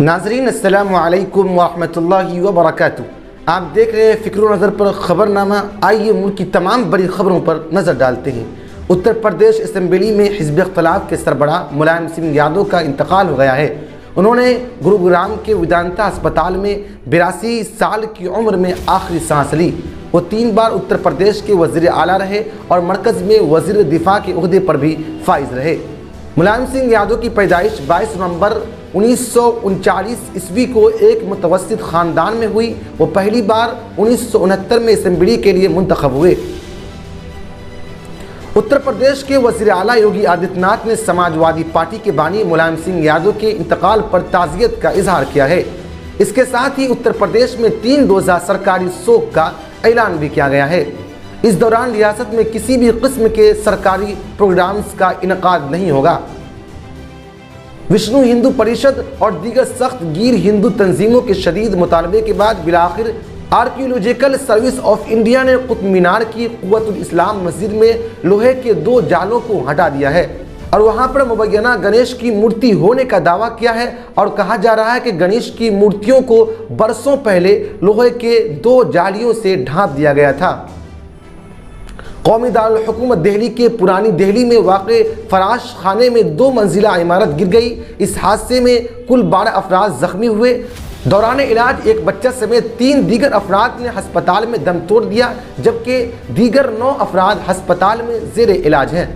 नाजरीन अस्सलामु अलैकुम वरहमतुल्लाहि वबरकातुहू। आप देख रहे हैं फ़िक्र नज़र पर ख़बरनामा। आइए मुल्क की तमाम बड़ी ख़बरों पर नज़र डालते हैं। उत्तर प्रदेश असम्बली में हिज़्ब इख्तिलाफ़ के सरबराह मुलायम सिंह यादव का इंतकाल हो गया है। उन्होंने गुरुग्राम के वेदांता अस्पताल में 82 साल की उम्र में आखिरी सांस ली। वो 3 बार उत्तर प्रदेश के वज़ीर आला रहे और मरकज़ में वज़ीर दिफा के ओहदे पर भी फाइज रहे। मुलायम सिंह यादव की पैदाइश 22 नवंबर 1939 ईस्वी को एक मुतवस्सित ख़ानदान में हुई। वो पहली बार 1969 में असम्बली के लिए मुंतखब हुए। उत्तर प्रदेश के वज़ीर आला योगी आदित्यनाथ ने समाजवादी पार्टी के बानी मुलायम सिंह यादव के इंतकाल पर ताज़ियत का इजहार किया है। इसके साथ ही उत्तर प्रदेश में 3 रोज़ा सरकारी शोक का ऐलान भी किया गया है। इस दौरान रियासत में किसी भी किस्म के सरकारी प्रोग्राम्स का इनकाद नहीं होगा। विष्णु हिंदू परिषद और दीगर सख्त गिर हिंदू तंजीमों के शदीद मुतालबे के बाद बिलाखिर आर्कियोलॉजिकल सर्विस ऑफ इंडिया ने कुतुब मीनार की कुव्वतुल इस्लाम मस्जिद में लोहे के 2 जालों को हटा दिया है और वहां पर मुबैना गणेश की मूर्ति होने का दावा किया है। और कहा जा रहा है कि गणेश की मूर्तियों को बरसों पहले लोहे के 2 जालियों से ढांप दिया गया था। कौमी दारुल हुकूमत दिल्ली के पुरानी दिल्ली में वाक़े फराश खाने में 2 मंजिला इमारत गिर गई। इस हादसे में कुल 12 अफराद जख्मी हुए। दौरान इलाज एक बच्चा समेत 3 दीगर अफराद ने अस्पताल में दम तोड़ दिया, जबकि दीगर 9 अफराद अस्पताल में ज़ेर इलाज हैं।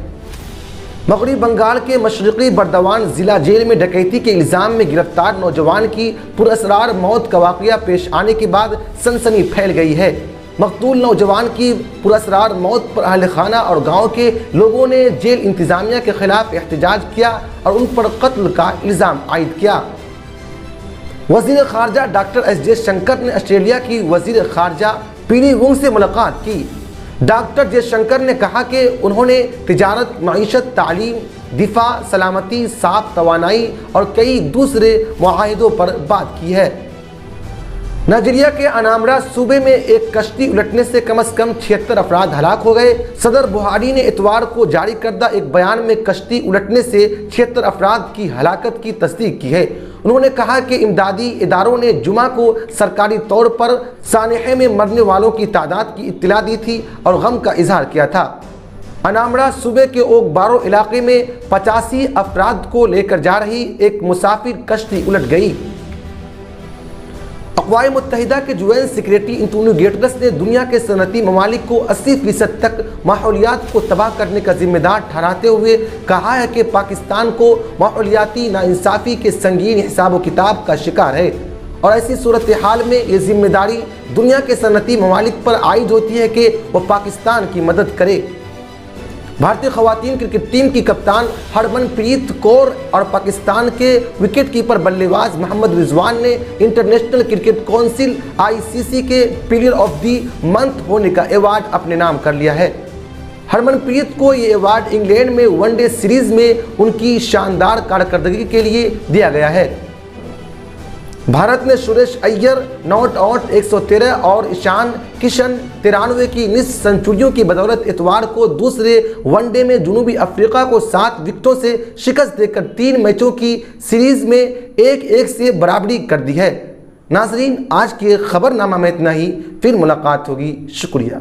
मगरबी बंगाल के मशरक़ी बर्दवान ज़िला जेल में डकैती के इल्ज़ाम में गिरफ्तार नौजवान की पुरअसरार मौत का वाक़या पेश आने के बाद सनसनी फैल गई है। मकतूल नौजवान की पुरअसरार मौत पर अहल खाना और गांव के लोगों ने जेल इंतज़ामिया के खिलाफ एहतजाज किया और उन पर कत्ल का इल्ज़ाम आयद किया। वज़ीर ख़ारजा डॉक्टर एस जयशंकर ने ऑस्ट्रेलिया की वज़ीर ख़ारजा पेनी वोंग से मुलाकात की। डॉक्टर जयशंकर ने कहा कि उन्होंने तिजारत, मईशत, तालीम, दिफा, सलामती, साफ तवानाई और कई दूसरे मुआहिदों पर बात की है। नाइजीरिया के अनामरा सूबे में एक कश्ती उलटने से कम 76 अफराद हलाक हो गए। सदर बुहारी ने इतवार को जारी करदा एक बयान में कश्ती उलटने से 76 अफराद की हलाकत की तस्दीक की है। उन्होंने कहा कि इमदादी इदारों ने जुमा को सरकारी तौर पर सानहे में मरने वालों की तादाद की इत्तला दी थी और गम का इजहार किया था। अनामरा सूबे के ओक बारो इलाके में 85 अफराद को लेकर जा रही एक मुसाफिर कश्ती उलट गई। अक़वाम मुत्तहिदा के यूएन सेक्रेटरी एंटोनियो गुटेरेस ने दुनिया के सनती ममालिक को 80% तक माहौलियात को तबाह करने का जिम्मेदार ठहराते हुए कहा है कि पाकिस्तान को माहौलियाती नाइंसाफ़ी के संगीन हिसाब किताब का शिकार है और ऐसी सूरत हाल में ये जिम्मेदारी दुनिया के सनती ममालिक पर आयद होती है कि वह पाकिस्तान की मदद करे। भारतीय ख़वातीन क्रिकेट टीम की कप्तान हरमनप्रीत कौर और पाकिस्तान के विकेट कीपर बल्लेबाज मोहम्मद रिजवान ने इंटरनेशनल क्रिकेट काउंसिल ICC के प्लेयर ऑफ द मंथ होने का अवार्ड अपने नाम कर लिया है। हरमनप्रीत को ये अवार्ड इंग्लैंड में वनडे सीरीज़ में उनकी शानदार कारकर्दगी के लिए दिया गया है। भारत ने सुरेश अय्यर नॉट आउट 113 और ईशान किशन 93 की निस सेंचुरियों की बदौलत इतवार को दूसरे वनडे में जनूबी अफ्रीका को 7 विकेटों से शिकस्त देकर 3 मैचों की सीरीज में 1-1 से बराबरी कर दी है। नाजरीन, आज के खबरनामा में इतना ही। फिर मुलाकात होगी। शुक्रिया।